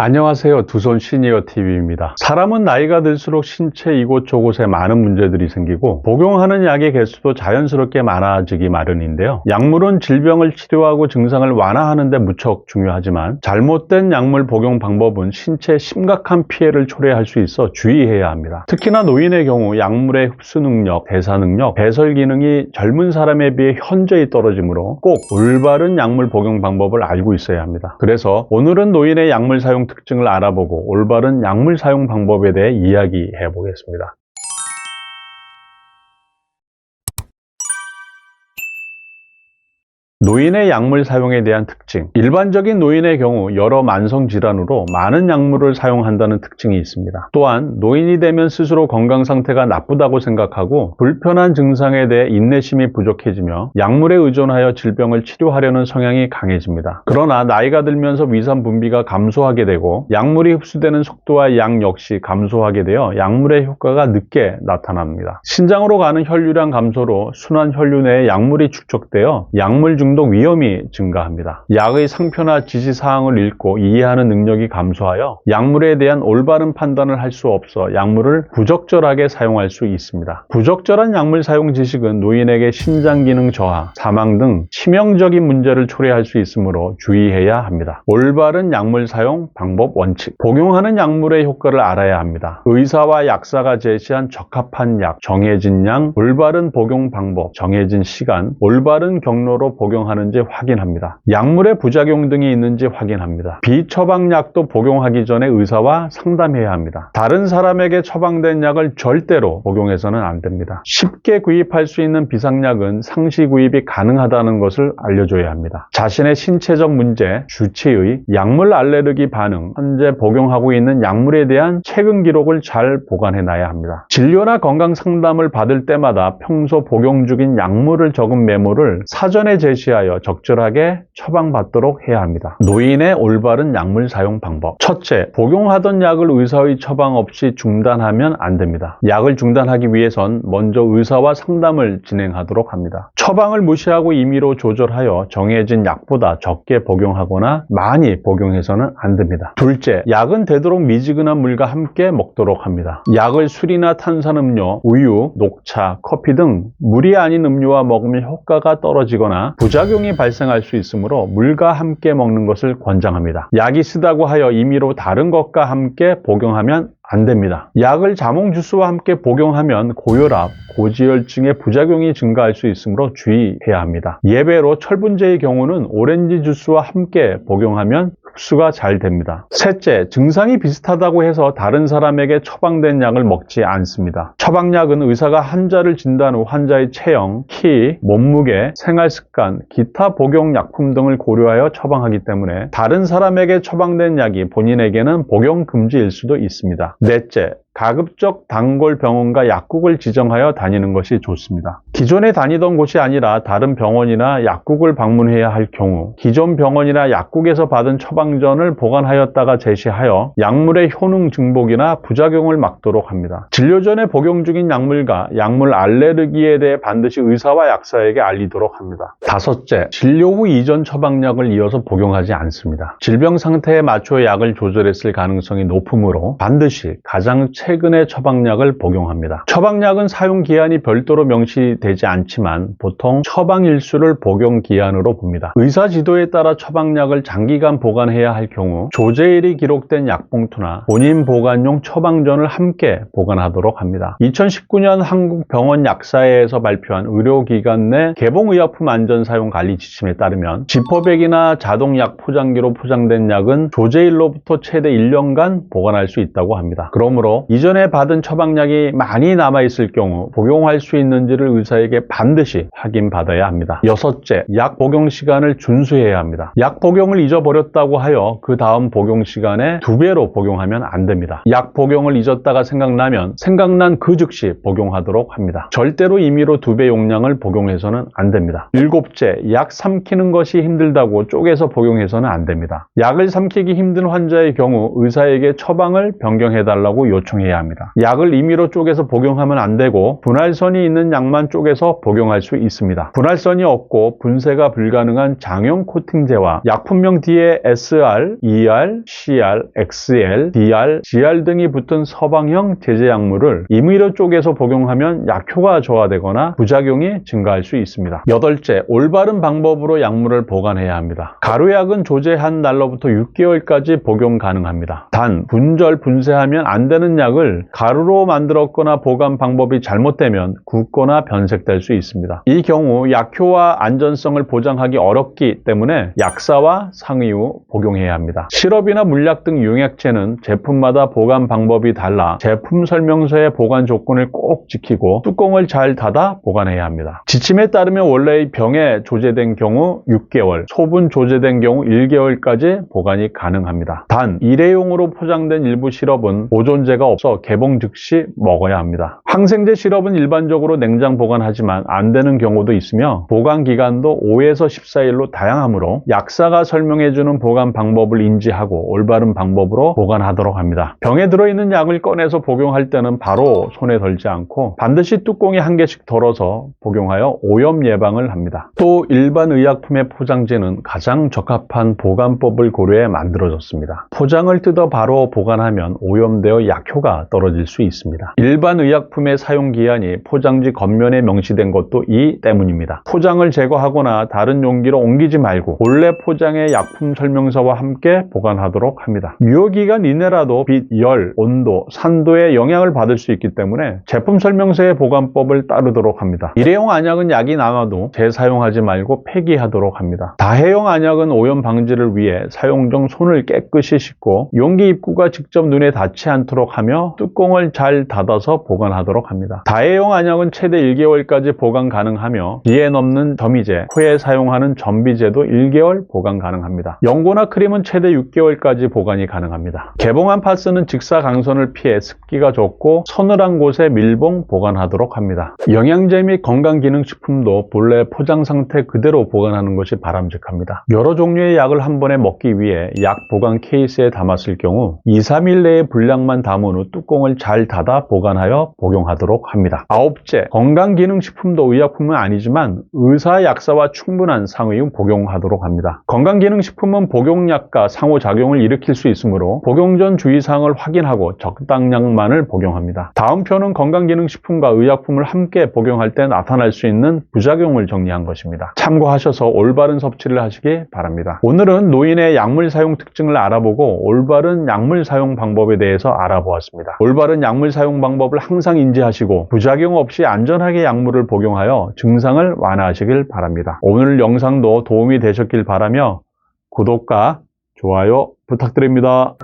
안녕하세요. 두손 시니어 TV입니다. 사람은 나이가 들수록 신체 이곳저곳에 많은 문제들이 생기고 복용하는 약의 개수도 자연스럽게 많아지기 마련인데요. 약물은 질병을 치료하고 증상을 완화하는 데 무척 중요하지만 잘못된 약물 복용 방법은 신체에 심각한 피해를 초래할 수 있어 주의해야 합니다. 특히나 노인의 경우 약물의 흡수 능력, 대사 능력, 배설 기능이 젊은 사람에 비해 현저히 떨어지므로 꼭 올바른 약물 복용 방법을 알고 있어야 합니다. 그래서 오늘은 노인의 약물 사용 특징을 알아보고 올바른 약물 사용 방법에 대해 이야기해 보겠습니다. 노인의 약물 사용에 대한 특징. 일반적인 노인의 경우 여러 만성질환으로 많은 약물을 사용한다는 특징이 있습니다. 또한 노인이 되면 스스로 건강 상태가 나쁘다고 생각하고 불편한 증상에 대해 인내심이 부족해지며 약물에 의존하여 질병을 치료하려는 성향이 강해집니다. 그러나 나이가 들면서 위산 분비가 감소하게 되고 약물이 흡수되는 속도와 양 역시 감소하게 되어 약물의 효과가 늦게 나타납니다. 신장으로 가는 혈류량 감소로 순환 혈류 내에 약물이 축적되어 약물 중독 위험이 증가합니다. 약의 상표나 지시사항을 읽고 이해하는 능력이 감소하여 약물에 대한 올바른 판단을 할 수 없어 약물을 부적절하게 사용할 수 있습니다. 부적절한 약물 사용 지식은 노인에게 신장 기능 저하, 사망 등 치명적인 문제를 초래할 수 있으므로 주의해야 합니다. 올바른 약물 사용 방법 원칙. 복용하는 약물의 효과를 알아야 합니다. 의사와 약사가 제시한 적합한 약, 정해진 양, 올바른 복용 방법, 정해진 시간, 올바른 경로로 복용하는지 확인합니다. 약물의 부작용 등이 있는지 확인합니다. 비처방약도 복용하기 전에 의사와 상담해야 합니다. 다른 사람에게 처방된 약을 절대로 복용해서는 안 됩니다. 쉽게 구입할 수 있는 비상약은 상시 구입이 가능하다는 것을 알려줘야 합니다. 자신의 신체적 문제, 주치의, 약물 알레르기 반응, 현재 복용하고 있는 약물에 대한 최근 기록을 잘 보관해놔야 합니다. 진료나 건강 상담을 받을 때마다 평소 복용 중인 약물을 적은 메모를 사전에 제시하여 적절하게 처방받도록 해야 합니다. 노인의 올바른 약물 사용 방법. 첫째, 복용하던 약을 의사의 처방 없이 중단하면 안 됩니다. 약을 중단하기 위해선 먼저 의사와 상담을 진행하도록 합니다. 처방을 무시하고 임의로 조절하여 정해진 약보다 적게 복용하거나 많이 복용해서는 안 됩니다. 둘째, 약은 되도록 미지근한 물과 함께 먹도록 합니다. 약을 술이나 탄산음료, 우유, 녹차, 커피 등 물이 아닌 음료와 먹으면 효과가 떨어지거나 부작용이 발생할 수 있으므로 물과 함께 먹는 것을 권장합니다. 약이 쓰다고 하여 임의로 다른 것과 함께 복용하면 안 됩니다. 약을 자몽 주스와 함께 복용하면 고혈압, 고지혈증의 부작용이 증가할 수 있으므로 주의해야 합니다. 예외로 철분제의 경우는 오렌지 주스와 함께 복용하면 흡수가 잘 됩니다. 셋째, 증상이 비슷하다고 해서 다른 사람에게 처방된 약을 먹지 않습니다. 처방약은 의사가 환자를 진단 후 환자의 체형, 키, 몸무게, 생활습관, 기타 복용 약품 등을 고려하여 처방하기 때문에 다른 사람에게 처방된 약이 본인에게는 복용 금지일 수도 있습니다. 넷째, 가급적 단골 병원과 약국을 지정하여 다니는 것이 좋습니다. 기존에 다니던 곳이 아니라 다른 병원이나 약국을 방문해야 할 경우 기존 병원이나 약국에서 받은 처방전을 보관하였다가 제시하여 약물의 효능 증복이나 부작용을 막도록 합니다. 진료 전에 복용 중인 약물과 약물 알레르기에 대해 반드시 의사와 약사에게 알리도록 합니다. 다섯째, 진료 후 이전 처방약을 이어서 복용하지 않습니다. 질병 상태에 맞춰 약을 조절했을 가능성이 높으므로 반드시 가장 최근의 처방약을 복용합니다. 처방약은 사용 기한이 별도로 명시되지 않지만 보통 처방일수를 복용 기한으로 봅니다. 의사 지도에 따라 처방약을 장기간 보관해야 할 경우 조제일이 기록된 약봉투나 본인 보관용 처방전을 함께 보관하도록 합니다. 2019년 한국병원약사회에서 발표한 의료기관 내 개봉의약품 안전사용관리 지침에 따르면 지퍼백이나 자동약 포장기로 포장된 약은 조제일로부터 최대 1년간 보관할 수 있다고 합니다. 그러므로 이전에 받은 처방약이 많이 남아있을 경우 복용할 수 있는지를 의사에게 반드시 확인받아야 합니다. 여섯째, 약 복용 시간을 준수해야 합니다. 약 복용을 잊어버렸다고 하여 그 다음 복용 시간에 2배로 복용하면 안 됩니다. 약 복용을 잊었다가 생각나면 생각난 그 즉시 복용하도록 합니다. 절대로 임의로 2배 용량을 복용해서는 안 됩니다. 일곱째, 약 삼키는 것이 힘들다고 쪼개서 복용해서는 안 됩니다. 약을 삼키기 힘든 환자의 경우 의사에게 처방을 변경해달라고 요청해 요청해야 합니다. 약을 임의로 쪼개서 복용하면 안 되고 분할선이 있는 약만 쪼개서 복용할 수 있습니다. 분할선이 없고 분쇄가 불가능한 장용 코팅제와 약품명 뒤에 SR, ER, CR, XL, DR, GR 등이 붙은 서방형 제제 약물을 임의로 쪼개서 복용하면 약효가 저하되거나 부작용이 증가할 수 있습니다. 여덟째, 올바른 방법으로 약물을 보관해야 합니다. 가루약은 조제한 날로부터 6개월까지 복용 가능합니다. 단, 분절, 분쇄하면 안 되는 약을 가루로 만들었거나 보관 방법이 잘못되면 굳거나 변색될 수 있습니다. 이 경우 약효와 안전성을 보장하기 어렵기 때문에 약사와 상의 후 복용해야 합니다. 시럽이나 물약 등 용약제는 제품마다 보관 방법이 달라 제품 설명서의 보관 조건을 꼭 지키고 뚜껑을 잘 닫아 보관해야 합니다. 지침에 따르면 원래의 병에 조제된 경우 6개월, 소분 조제된 경우 1개월까지 보관이 가능합니다. 단, 일회용으로 포장된 일부 시럽은 보존제가 없어 개봉 즉시 먹어야 합니다. 항생제 시럽은 일반적으로 냉장 보관하지만 안 되는 경우도 있으며 보관 기간도 5에서 14일로 다양하므로 약사가 설명해주는 보관 방법을 인지하고 올바른 방법으로 보관하도록 합니다. 병에 들어있는 약을 꺼내서 복용할 때는 바로 손에 덜지 않고 반드시 뚜껑에 한 개씩 덜어서 복용하여 오염 예방을 합니다. 또 일반 의약품의 포장재는 가장 적합한 보관법을 고려해 만들어졌습니다. 포장을 뜯어 바로 보관하면 오염되어 약효가 떨어질 수 있습니다. 일반 의약품의 사용기한이 포장지 겉면에 명시된 것도 이 때문입니다. 포장을 제거하거나 다른 용기로 옮기지 말고 본래 포장의 약품 설명서와 함께 보관하도록 합니다. 유효기간 이내라도 빛, 열, 온도, 산도에 영향을 받을 수 있기 때문에 제품 설명서의 보관법을 따르도록 합니다. 일회용 안약은 약이 남아도 재사용하지 말고 폐기하도록 합니다. 다회용 안약은 오염 방지를 위해 사용 중 손을 깨끗이 씻고 용기 입구가 직접 눈에 닿지 않도록 하며 뚜껑을 잘 닫아서 보관하도록 합니다. 다회용 안약은 최대 1개월까지 보관 가능하며 기에 넘는 점이제, 후에 사용하는 전비제도 1개월 보관 가능합니다. 연고나 크림은 최대 6개월까지 보관이 가능합니다. 개봉한 파스는 직사 강선을 피해 습기가 좋고 서늘한 곳에 밀봉 보관하도록 합니다. 영양제 및 건강기능식품도 본래 포장 상태 그대로 보관하는 것이 바람직합니다. 여러 종류의 약을 한 번에 먹기 위해 약 보관 케이스에 담았을 경우 2-3일 내에 분량만 담은 후 뚜껑을 잘 닫아 보관하여 복용하도록 합니다. 아홉째, 건강기능식품도 의약품은 아니지만 의사, 약사와 충분한 상의 후 복용하도록 합니다. 건강기능식품은 복용약과 상호작용을 일으킬 수 있으므로 복용 전 주의사항을 확인하고 적당량만을 복용합니다. 다음 표는 건강기능식품과 의약품을 함께 복용할 때 나타날 수 있는 부작용을 정리한 것입니다. 참고하셔서 올바른 섭취를 하시기 바랍니다. 오늘은 노인의 약물 사용 특징을 알아보고 올바른 약물 사용 방법에 대해서 알아보았습니다. 올바른 약물 사용 방법을 항상 인지하시고 부작용 없이 안전하게 약물을 복용하여 증상을 완화하시길 바랍니다. 오늘 영상도 도움이 되셨길 바라며 구독과 좋아요 부탁드립니다.